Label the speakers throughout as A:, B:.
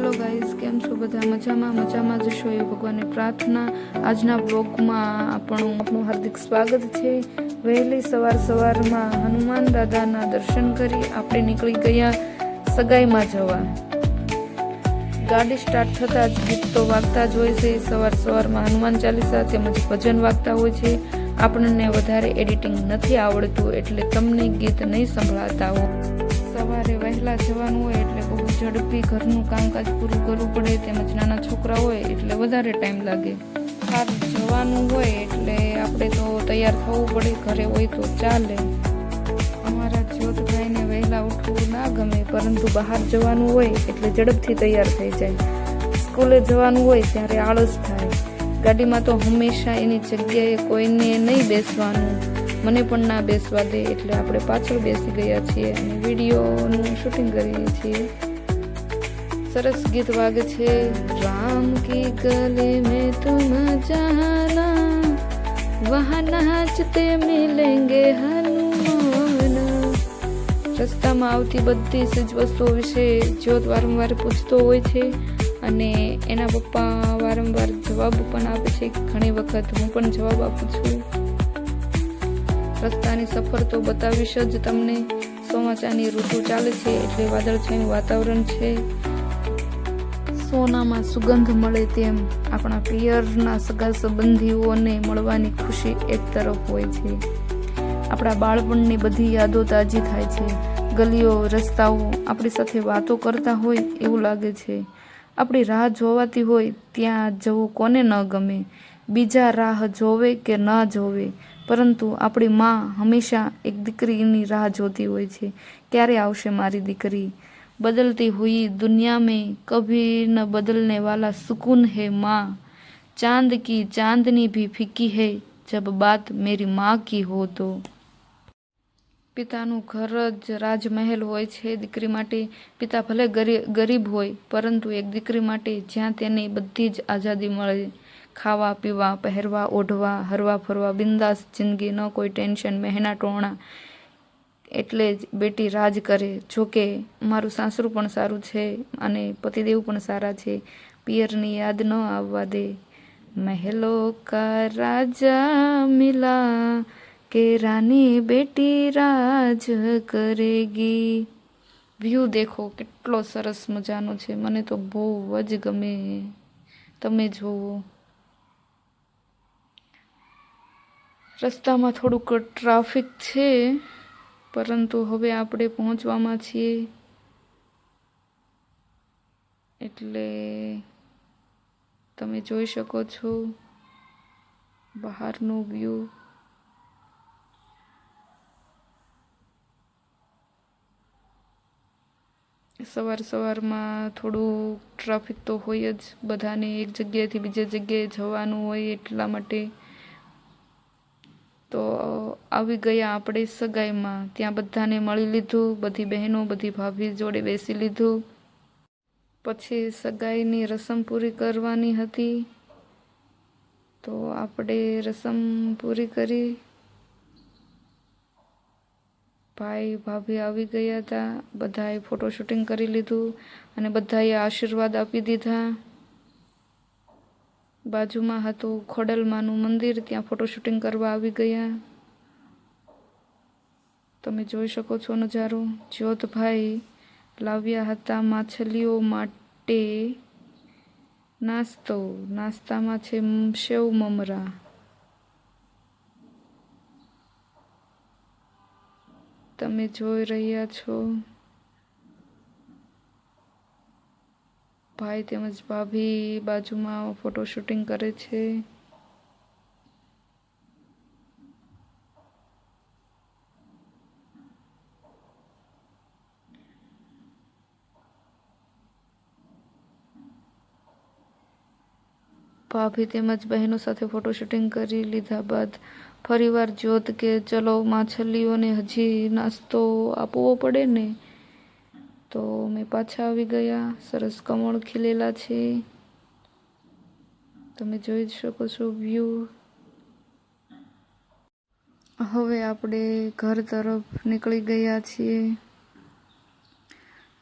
A: Hello guys, કેમ છો બધા? મજામાં જશો એ ભગવાનની પ્રાર્થના। આજના બ્લોગમાં આપણું હાર્દિક સ્વાગત છે। વહેલી સવારમાં હનુમાન દાદાના દર્શન કરી આપણે નીકળી ગયા સગાઈમાં જવા। ગાડી સ્ટાર્ટ થતાં જ ગીત તો વાગતા જ હોય છે। સવારમાં હનુમાન ચાલીસા તેમજ ભજન વાગતા હોય છે। આપણને વધારે એડિટિંગ નથી આવડતું એટલે તમને ગીત નહીં સંભળાતા હોય। સવારે વહેલા જવાનું હોય એટલે બહુ ઝડપી ઘરનું કામકાજ પૂરું કરવું પડે, તેમજ નાના છોકરા હોય એટલે વધારે ટાઈમ લાગે। બહાર જવાનું હોય એટલે આપણે તો તૈયાર થવું પડે, ઘરે હોય તો ચાલે। અમારા જ્યોતભાઈને વહેલા ઉઠવું ના ગમે, પરંતુ બહાર જવાનું હોય એટલે ઝડપથી તૈયાર થઈ જાય। સ્કૂલે જવાનું હોય ત્યારે આળસ થાય। ગાડીમાં તો હંમેશા એની જગ્યાએ કોઈને નહીં બેસવાનું, મને પણ ના બેસવા દે એટલે આપણે પાછળ બેસી ગયા છીએ અને વિડીયોનું શૂટિંગ કરીએ છીએ। સરસ ગીત વાગે છે, રામ કી ગલે મેં તુમ જાના, વહાં નાચતે મિલેંગે હનુમાન। રસ્તામાં આવતી બધી જ વસ્તુઓ વિશે જ્યોત વારંવાર પૂછતો હોય છે અને એના પપ્પા વારંવાર જવાબ પણ આપે છે। ઘણી વખત હું પણ જવાબ આપું છું। રસ્તાની સફર તો બતાવીશ જ તમને। ચોમાસાની ઋતુ ચાલે છે એટલે વાદળછાયું વાતાવરણ છે। સોનામાં સુગંધ મળે તેમ આપણા પિયરના સગા સંબંધીઓને મળવાની ખુશી એક તરફ હોય છે। આપણા બાળપણની બધી યાદો તાજી થાય છે। ગલીઓ, રસ્તાઓ આપણી સાથે વાતો કરતા હોય એવું લાગે છે। આપણી રાહ જોવાતી હોય ત્યાં જવું કોને ન ગમે? બીજા રાહ જોવે કે ન જોવે, પરંતુ આપણી માં હંમેશા એક દીકરીની રાહ જોતી હોય છે। ક્યારે આવશે મારી દીકરી? બદલતી હુઈ દુનિયા में कभी न बदलने वाला सुकून है माँ। चांद की चांदनी भी फीकी है जब बात मेरी माँ की हो तो। પિતાનું ઘર જ રાજમહેલ હોય છે દીકરી માટે। પિતા ભલે ગરીબ હોય, પરંતુ એક દીકરી માટે જ્યાં તેને બધી જ આઝાદી મળે, ખાવા પીવા, પહેરવા ઓઢવા, હરવા ફરવા, બિંદાસ જિંદગી, ન કોઈ ટેન્શન, મહેના ટોણા, એટલે જ બેટી રાજ કરે। જોકે મારું સાસરું પણ સારું છે અને પતિદેવ પણ સારા છે। પિયરની યાદ ન આવવા દે। મહેલો કા રાજા મિલા કે રાની બેટી રાજ કરેગી। વ્યૂ દેખો કેટલો સરસ મજાનો છે, મને તો બહુ જ ગમે। તમે જોવો। રસ્તામાં થોડુંક ટ્રાફિક છે, પરંતુ હવે આપણે પહોંચવામાં છીએ એટલે તમે જોઈ શકો છો બહારનો વ્યૂ। સવારમાં થોડું ટ્રાફિક તો હોય જ, બધાને એક જગ્યાએથી બીજી જગ્યાએ જવાનું હોય એટલા માટે। તો આવી ગયા આપણે સગાઈમાં। ત્યાં બધાને મળી લીધું, બધી બહેનો, બધી ભાભી જોડે બેસી લીધું। પછી સગાઈની રસમ પૂરી કરવાની હતી, તો આપણે રસમ પૂરી કરી। ભાઈ ભાભી આવી ગયા હતા, બધાએ ફોટો શૂટિંગ કરી લીધું અને બધાએ આશીર્વાદ આપી દીધા। બાજુમાં હતું ખોડલમાનું મંદિર, ત્યાં ફોટો શૂટિંગ કરવા આવી ગયા। તમે જોઈ શકો છો નજારો। જ્યોતભાઈ લાવ્યા હતા માછલીઓ માટે નાસ્તો। નાસ્તામાં છે સેવ મમરા। તમે જોઈ રહ્યા છો ભાઈ તેમજ ભાભી બાજુમાં ફોટો શૂટિંગ કરે છે। ભાભી તેમજ બહેનો સાથે ફોટો શૂટિંગ કરી લીધા બાદ ફરીવાર જ્યોત કે ચલો માછલીઓને હજી નાસ્તો આપવો પડે ને, તો મેં પાછા આવી ગયા। સરસ કમળ ખીલેલા છે, તમે જોઈ શકો છો વ્યૂ। હવે આપણે ઘર તરફ નીકળી ગયા છીએ।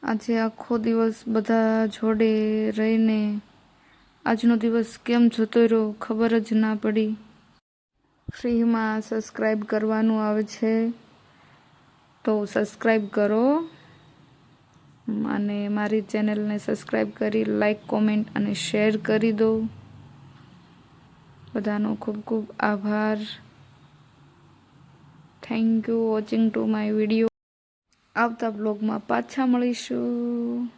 A: આજે આખો દિવસ બધા જોડે રહીને આજનો દિવસ કેમ જતો રહ્યો ખબર જ ના પડી. ફ્રીમાં સબસ્ક્રાઈબ કરવાનું આવે છે તો સબસ્ક્રાઈબ કરો અને મારી ચેનલને સબસ્ક્રાઈબ કરી લાઈક, કોમેન્ટ અને શેર કરી દો. બધાનો ખૂબ ખૂબ આભાર. Thank you watching to my video. આવતા બ્લોગમાં પાછા મળીશું.